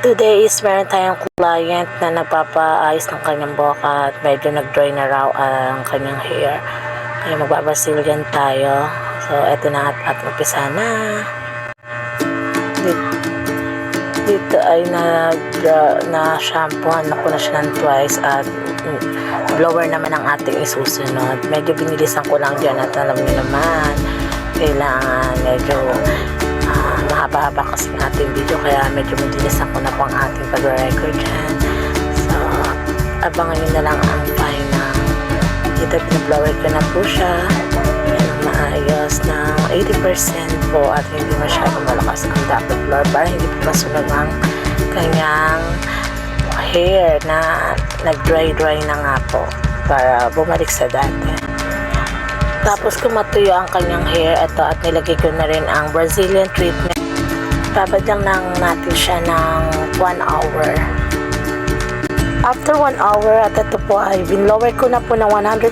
Today is meron tayong client na nagpapaayos ng kanyang buhok at medyo nag-dry na raw ang kanyang hair. Kaya magbabasilyan tayo. So, eto na at umpisa na. Dito ay na-shampooan na ko na siya ng twice at blower naman ang ating isusunod. Medyo binilisan ko lang dyan at alam niyo naman, kailangan medyo mahaba-haba kasi ang ating video kaya medyo binilisan ko na po ang ating pag-record dyan. So, abangan nyo na lang ang final. Dito pinablower ko na po siya. Maayos ng 80% po at hindi masyadong malakas ang dapat blower para hindi po masunog ang kanyang hair na nag-dry na nga po para bumalik sa dati. Tapos kung matuyo ang kanyang hair, ito at nilagay ko na rin ang Brazilian treatment. Babad lang natin siya ng 1 hour. After 1 hour at ito po ay binlower ko na po ng 100%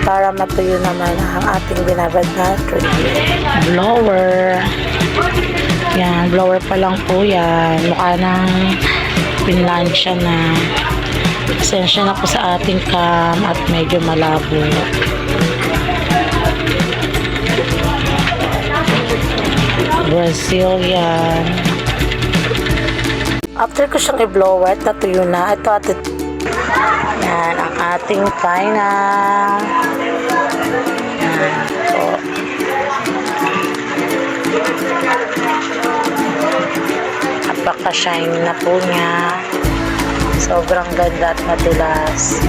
para matuyo naman ang ating binabad na treatment. Blower. Yan, blower pa lang po yan. Mukha ng pinlansya na. Pasensya na po sa ating cam at medyo malabo. Brazilian. After ko siyang i-blower, natuyo na. Ito at ito. Yan, ang ating final. Yan po. Napaka-shiny na po niya. Sobrang ganda at madulas.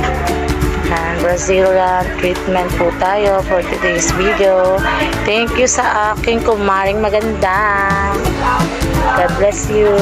And Brazilian treatment po tayo for today's video. Thank you sa aking kumaring maganda. God bless you.